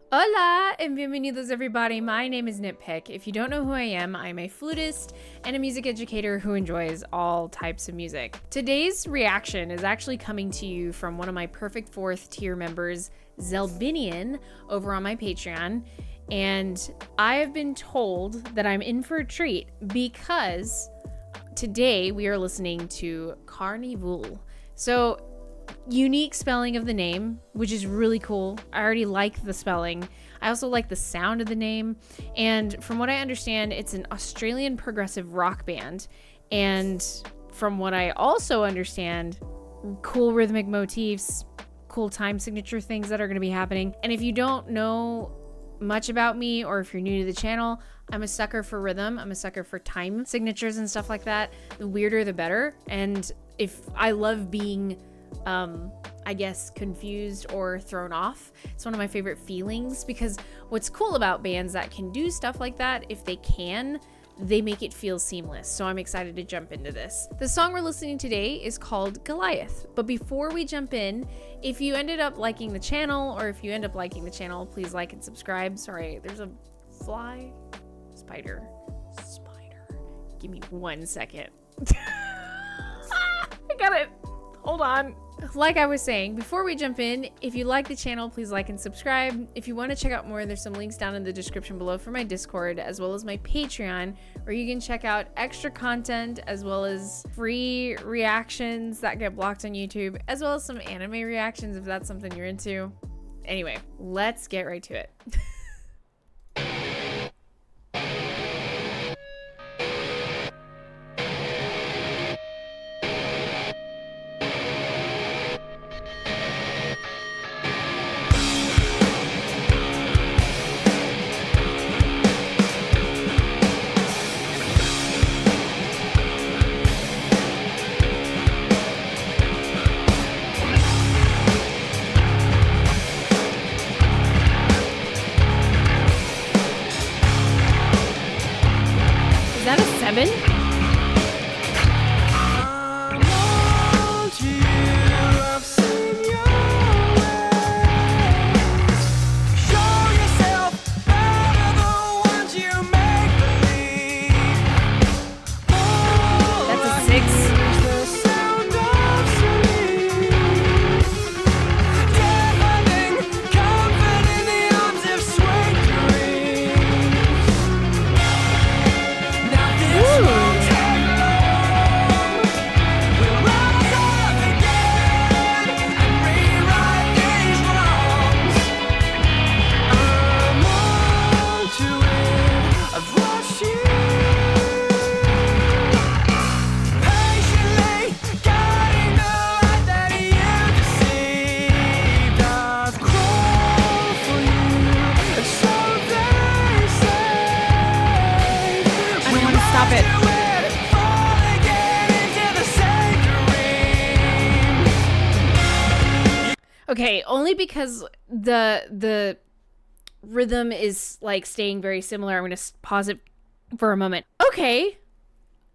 Hola and bienvenidos everybody. My name is NittPicc. If you don't know who I am, I'm a flutist and a music educator who enjoys all types of music. Today's reaction is actually coming to you from one of my perfect fourth tier members, Zelbinian, over on my Patreon. And I have been told that I'm in for a treat because today we are listening to Karnivool. So unique spelling of the name, which is really cool. I already like the spelling. I also like the sound of the name. And from what I understand, it's an Australian progressive rock band. And from what I also understand, cool rhythmic motifs, cool time signature things that are going to be happening. And if you don't know much about me, or if you're new to the channel, I'm a sucker for rhythm. I'm a sucker for time signatures and stuff like that. The weirder, the better. And if I love being I guess confused or thrown off. It's one of my favorite feelings because what's cool about bands that can do stuff like that, if they can, they make it feel seamless. So I'm excited to jump into this. The song we're listening today is called Goliath. But before we jump in, if you ended up liking the channel, or if you end up liking the channel, please like and subscribe. Sorry, there's a spider. Give me 1 second. I got it. Hold on. Like I was saying, before we jump in, if you like the channel, please like and subscribe. If you want to check out more, there's some links down in the description below for my Discord, as well as my Patreon, where you can check out extra content, as well as free reactions that get blocked on YouTube, as well as some anime reactions if that's something you're into. Anyway, let's get right to it. Is that a 7? Stop it. Okay, only because the rhythm is like staying very similar. I'm going to pause it for a moment. Okay.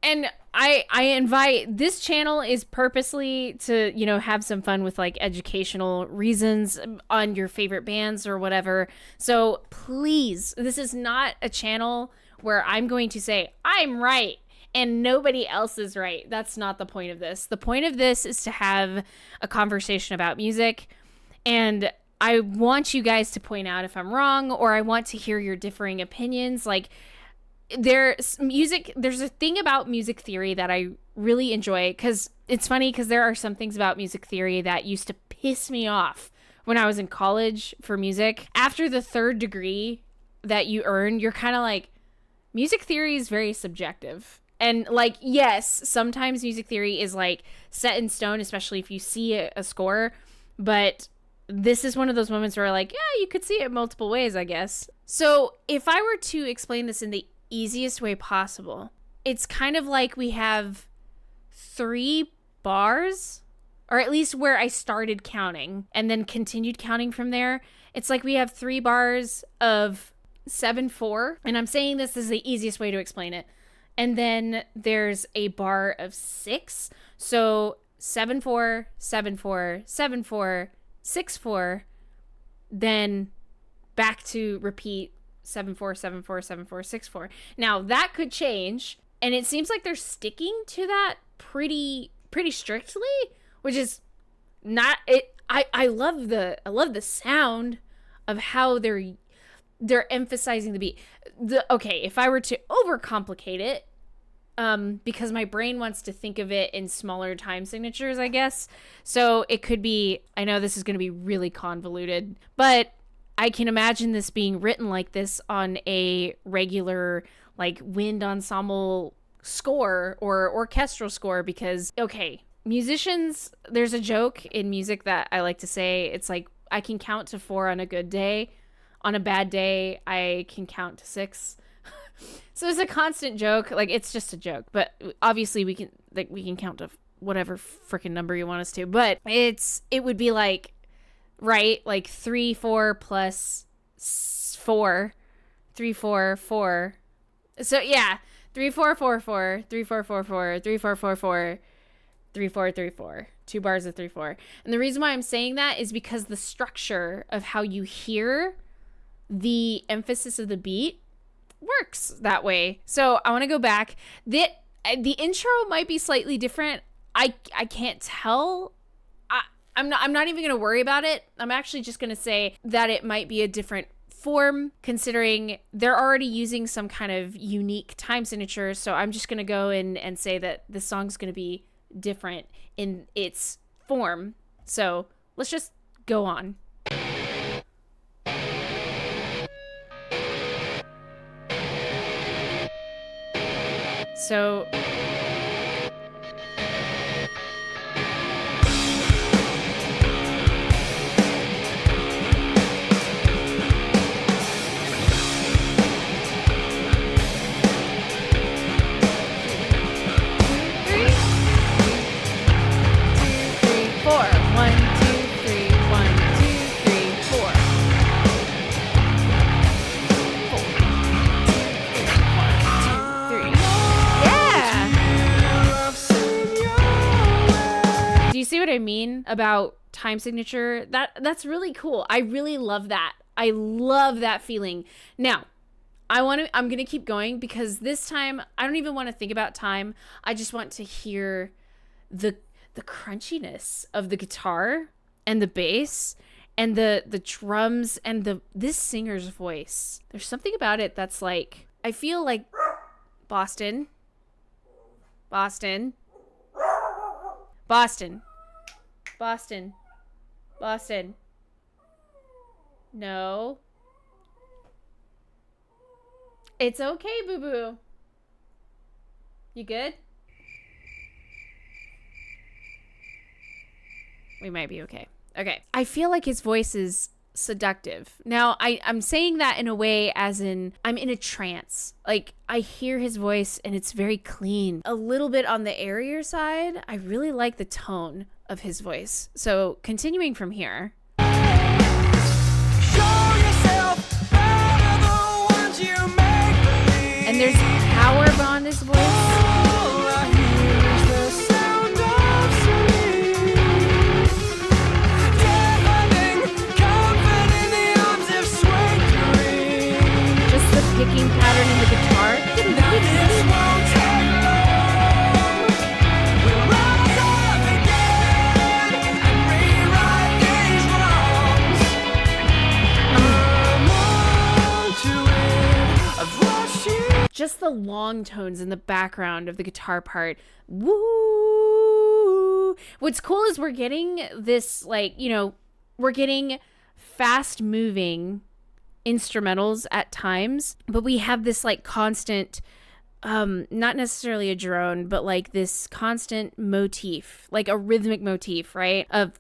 And I invite, this channel is purposely to, you know, have some fun with like educational reasons on your favorite bands or whatever. So please, this is not a channel where I'm going to say I'm right and nobody else is right. That's not the point of this. The point of this is to have a conversation about music, and I want you guys to point out if I'm wrong, or I want to hear your differing opinions. Like, there's a thing about music theory that I really enjoy, because it's funny because there are some things about music theory that used to piss me off when I was in college for music. After the third degree that you earn, you're kind of like, music theory is very subjective. And like, yes, sometimes music theory is like set in stone, especially if you see a score. But this is one of those moments where like, yeah, you could see it multiple ways, I guess. So if I were to explain this in the easiest way possible, it's kind of like we have 3 bars, or at least where I started counting and then continued counting from there. It's like we have 3 bars of 7/4, and I'm saying this is the easiest way to explain it. And then there's a bar of 6. So 7/4, 7/4, 7/4, 6/4, then back to repeat 7/4, 7/4, 7/4, 6/4. Now that could change, and it seems like they're sticking to that pretty strictly, which is not it. I love the sound of how they're emphasizing the beat. Okay, if I were to overcomplicate it, because my brain wants to think of it in smaller time signatures, I guess. So it could be, I know this is going to be really convoluted, but I can imagine this being written like this on a regular, like, wind ensemble score or orchestral score, because, okay, musicians, there's a joke in music that I like to say. It's like, I can count to 4 on a good day. On a bad day, I can count to 6. So it's a constant joke. Like, it's just a joke, but obviously we can count to whatever freaking number you want us to. But it would be like, right, like 3 4 plus 4, 3 4 4. So yeah, 3 4 4 4, 3 4 4 4, 3 4 4 4, 3 4 3 4. 2 bars of 3 4. And the reason why I'm saying that is because the structure of how you hear the emphasis of the beat works that way. So I want to go back. The intro might be slightly different. I can't tell. I'm not even gonna worry about it. I'm actually just gonna say that it might be a different form, considering they're already using some kind of unique time signature. So I'm just gonna go in and say that the song's gonna be different in its form. So let's just go on. So I mean about time signature, that's really cool. I really love that. I love that feeling. Now I'm gonna keep going, because this time I don't even want to think about time. I just want to hear the crunchiness of the guitar and the bass and the drums and this singer's voice. There's something about it that's like, I feel like Boston No. It's okay, boo-boo. You good? We might be okay. Okay. I feel like his voice is seductive. Now, I'm saying that in a way as in I'm in a trance. Like, I hear his voice and it's very clean. A little bit on the airier side. I really like the tone of his voice. So continuing from here. And there's power behind his voice. Just the picking pattern in the guitar. Just the long tones in the background of the guitar part. Woo! What's cool is we're getting this, like, you know, we're getting fast moving instrumentals at times, but we have this like constant, not necessarily a drone, but like this constant motif, like a rhythmic motif, right? Of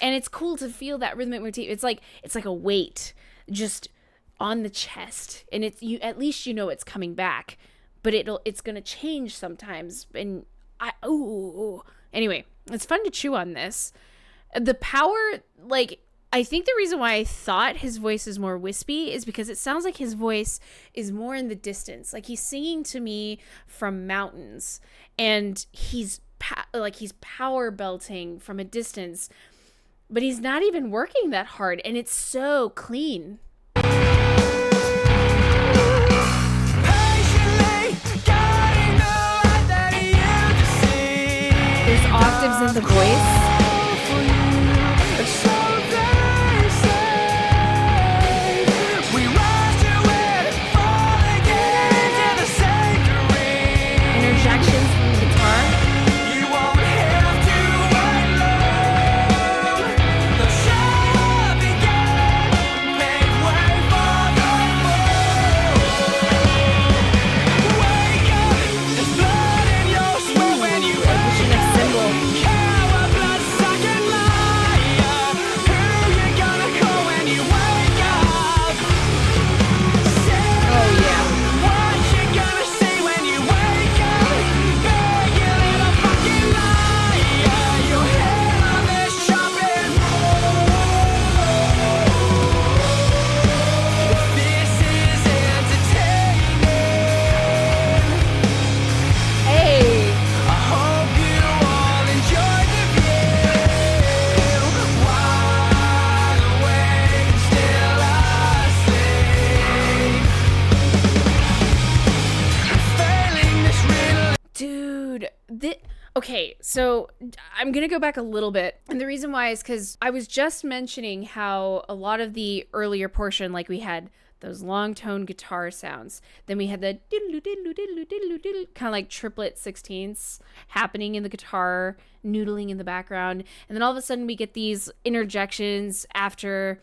and it's cool to feel that rhythmic motif. It's like a weight just on the chest, and it's, you at least you know it's coming back, but it's gonna change sometimes. And anyway, it's fun to chew on this. The power, like, I think the reason why I thought his voice is more wispy is because it sounds like his voice is more in the distance, like he's singing to me from mountains, and he's like he's power belting from a distance, but he's not even working that hard, and it's so clean. There's octaves in the voice. Interjections from the guitar. Okay, so I'm going to go back a little bit. And the reason why is because I was just mentioning how a lot of the earlier portion, like we had those long tone guitar sounds. Then we had the kind of like triplet 16ths happening in the guitar, noodling in the background. And then all of a sudden we get these interjections after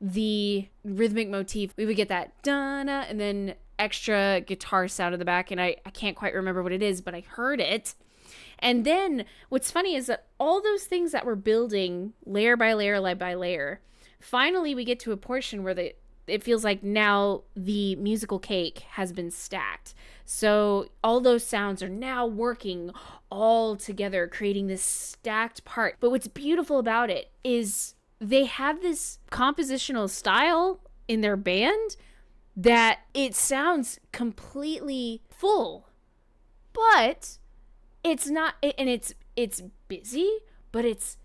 the rhythmic motif. We would get that da-na and then extra guitar sound in the back. And I can't quite remember what it is, but I heard it. And then what's funny is that all those things that we're building layer by layer, finally we get to a portion where it feels like now the musical cake has been stacked. So all those sounds are now working all together, creating this stacked part. But what's beautiful about it is they have this compositional style in their band that it sounds completely full, but it's not, and it's busy, but it's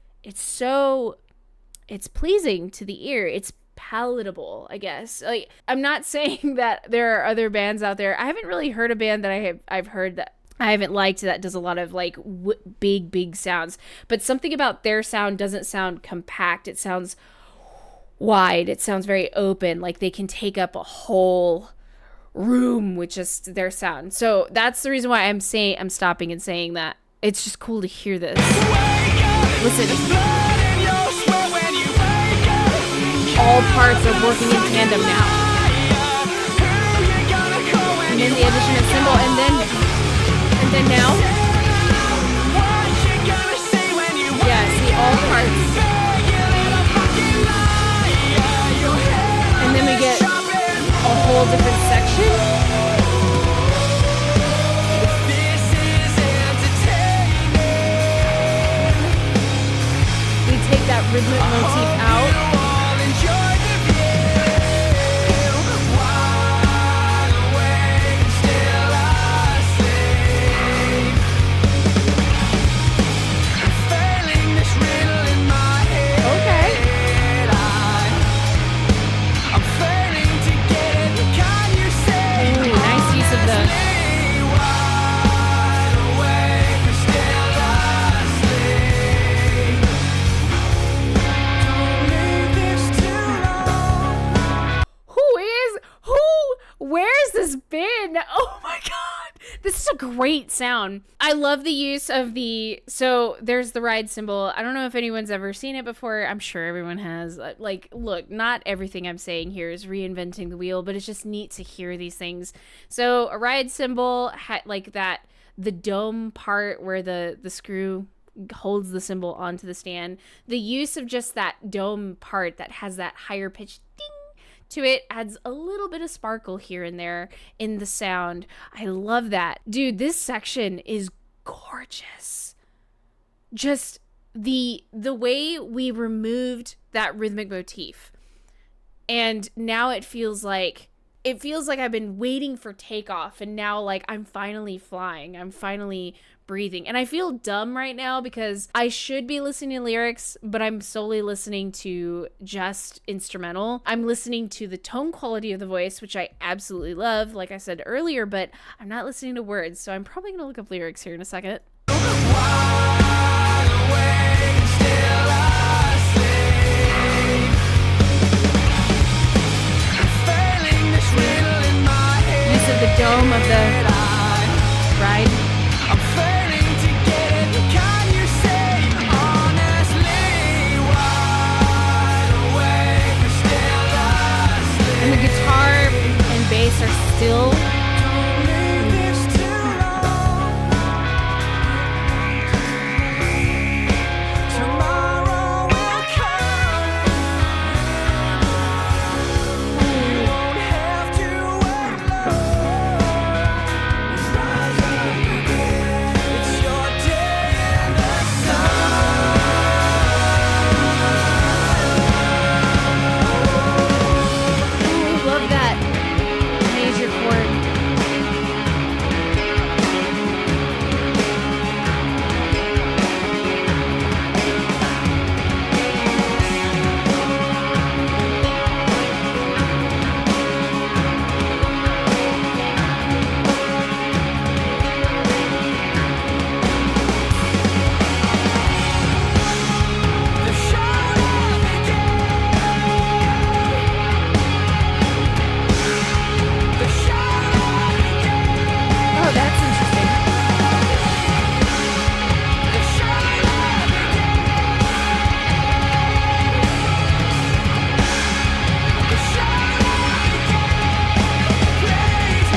pleasing to the ear. It's palatable, I guess. Like, I'm not saying that there are other bands out there. I haven't really heard a band that I've heard that I haven't liked that does a lot of like big sounds, but something about their sound doesn't sound compact. It sounds wide. It sounds very open. Like they can take up a whole room with just their sound. So that's the reason why I'm stopping and saying that it's just cool to hear this. Listen. All parts are working in tandem now. And then the addition of cymbal, and then now. Yeah, see, all parts. And then we get a whole different section. We take that rhythmic motif out. Oh my god, this is a great sound. I love the use of so there's the ride cymbal. I don't know if anyone's ever seen it before. I'm sure everyone has. Like, look, not everything I'm saying here is reinventing the wheel, but it's just neat to hear these things. So a ride cymbal like that, the dome part where the screw holds the cymbal onto the stand. The use of just that dome part that has that higher pitch ding to it adds a little bit of sparkle here and there in the sound. I love that. Dude, this section is gorgeous. Just the way we removed that rhythmic motif. And now it feels like I've been waiting for takeoff, and now like I'm finally flying. I'm finally breathing. And I feel dumb right now because I should be listening to lyrics, but I'm solely listening to just instrumental. I'm listening to the tone quality of the voice, which I absolutely love, like I said earlier, but I'm not listening to words. So I'm probably going to look up lyrics here in a second. Use of the dome of the ride. I'm failing to get it. Can you say honestly wide awake or still asleep? And the guitar and bass are still. Don't leave this too long. Tomorrow will come. You won't have to wait long. Rise up again. It's your day in the sun. Ooh, love that major chord. The show began. The show began. Oh, that's interesting. The show began. The show began. Please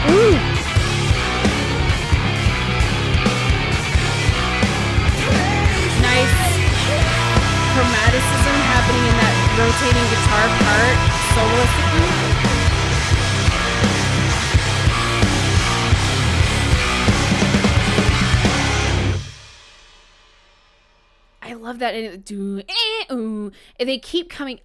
Ooh. Nice chromaticism happening in that rotating guitar part soloistically. I love that. And it do ooh. And they keep coming.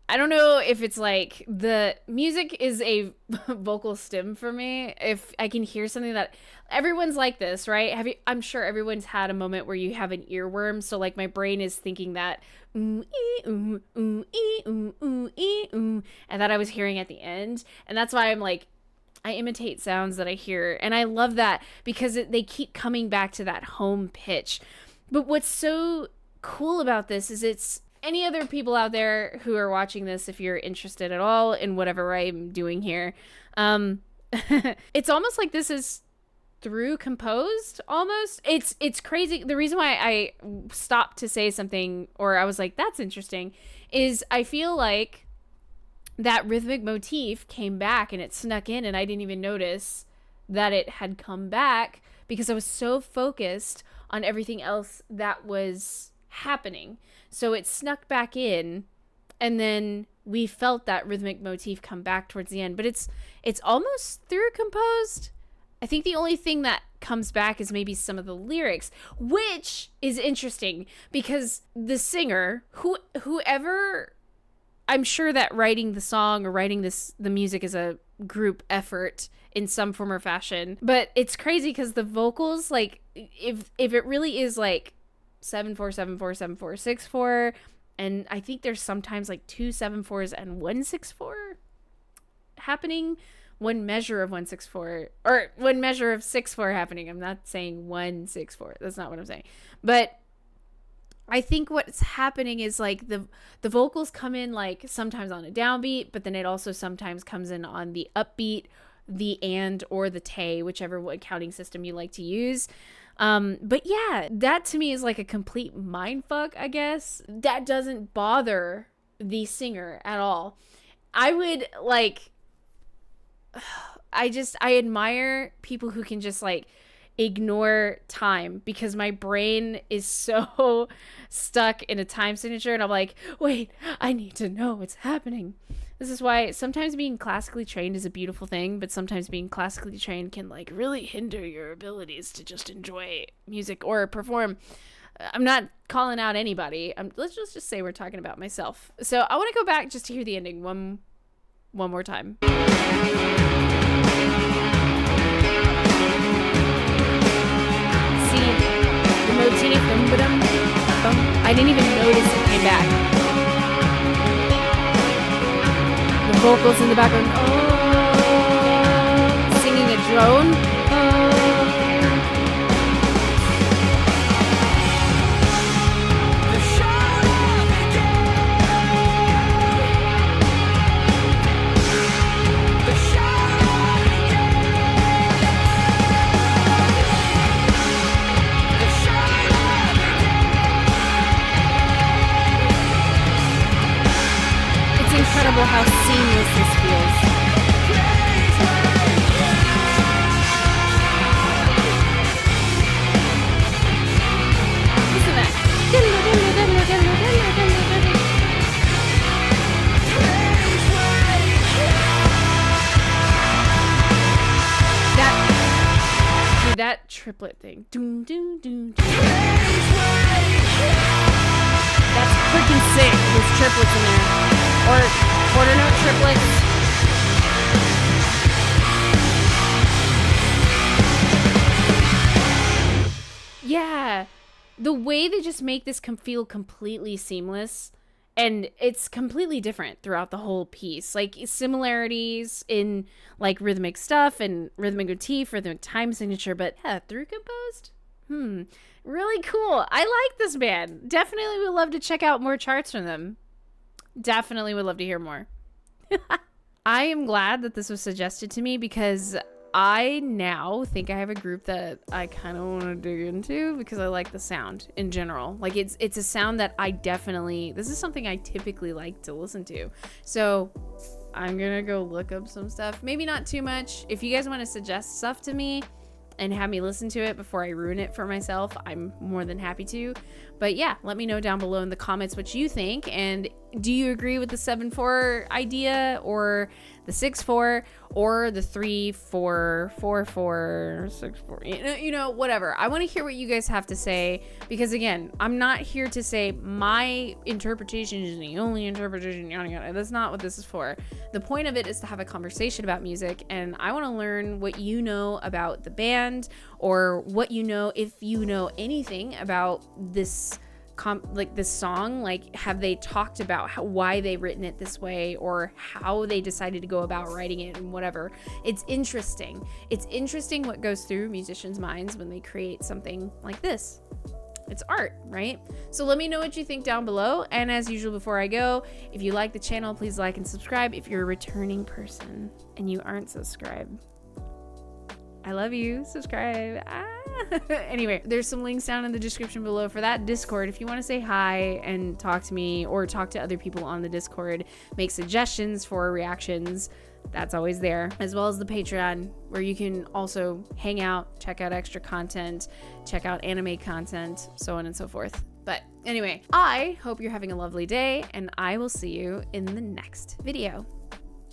I don't know if it's like the music is a vocal stim for me. If I can hear something that everyone's like this, right? I'm sure everyone's had a moment where you have an earworm. So like my brain is thinking that ooh, ee, ooh, ooh, ee, ooh, ooh, ee, ooh, and that I was hearing at the end. And that's why I'm like, I imitate sounds that I hear. And I love that because they keep coming back to that home pitch. But what's so cool about this is it's any other people out there who are watching this, if you're interested at all in whatever I'm doing here, it's almost like this is through composed almost. It's crazy. The reason why I stopped to say something, or I was like, that's interesting, is I feel like that rhythmic motif came back and it snuck in and I didn't even notice that it had come back because I was so focused on everything else that was happening. So it snuck back in and then we felt that rhythmic motif come back towards the end, but it's almost through composed. I think the only thing that comes back is maybe some of the lyrics, which is interesting because the singer, whoever, I'm sure that writing the song or writing the music is a group effort in some form or fashion, but it's crazy because the vocals, like if it really is like 7/4, 7/4, 7/4, 6/4, and I think there's sometimes like 2 7/4s and 1 6/4 happening, one measure of 1 6/4 or one measure of 6/4 happening. I'm not saying 1 6/4. That's not what I'm saying. But I think what's happening is like the vocals come in like sometimes on a downbeat, but then it also sometimes comes in on the upbeat, the and or the te, whichever counting system you like to use. But yeah, that to me is like a complete mindfuck, I guess. That doesn't bother the singer at all. I would like, I admire people who can just like ignore time because my brain is so stuck in a time signature and I'm like, wait, I need to know what's happening. This is why sometimes being classically trained is a beautiful thing, but sometimes being classically trained can like really hinder your abilities to just enjoy music or perform. I'm not calling out anybody. Let's just say we're talking about myself. So I want to go back just to hear the ending one more time. See the motif. I didn't even notice it came back. The vocals in the background. Oh, singing a drone. Incredible how seamless this feels. Listen to that. That triplet thing. That's freaking sick. There's triplets in there. Or quarter note triplets. Yeah. The way they just make this feel completely seamless, and it's completely different throughout the whole piece. Like similarities in like rhythmic stuff and rhythmic motif, rhythmic time signature, but yeah, through composed. Really cool. I like this band. Definitely would love to check out more charts from them. Definitely would love to hear more. I am glad that this was suggested to me because I now think I have a group that I kind of want to dig into because I like the sound in general. Like it's a sound that this is something I typically like to listen to. So I'm going to go look up some stuff. Maybe not too much. If you guys want to suggest stuff to me and have me listen to it before I ruin it for myself, I'm more than happy to. But yeah, let me know down below in the comments what you think. And do you agree with the 7/4 idea, or the 6/4, or the 3/4, 4/4, 6/4? You know, whatever. I want to hear what you guys have to say, because again, I'm not here to say my interpretation is the only interpretation. Yada yada. That's not what this is for. The point of it is to have a conversation about music, and I want to learn what you know about the band, or what you know, if you know anything about this this song. Like, have they talked about why they written it this way, or how they decided to go about writing it, and whatever. It's interesting what goes through musicians' minds when they create something like this. It's art, right? So let me know what you think down below. And as usual, before I go, if you like the channel, please like and subscribe. If you're a returning person and you aren't subscribed, I love you. Subscribe. Anyway, there's some links down in the description below for that Discord. If you want to say hi and talk to me, or talk to other people on the Discord, make suggestions for reactions, that's always there. As well as the Patreon, where you can also hang out, check out extra content, check out anime content, so on and so forth. But anyway, I hope you're having a lovely day, and I will see you in the next video.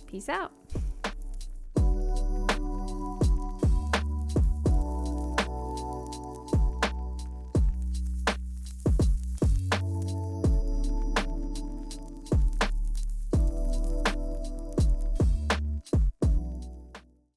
Peace out.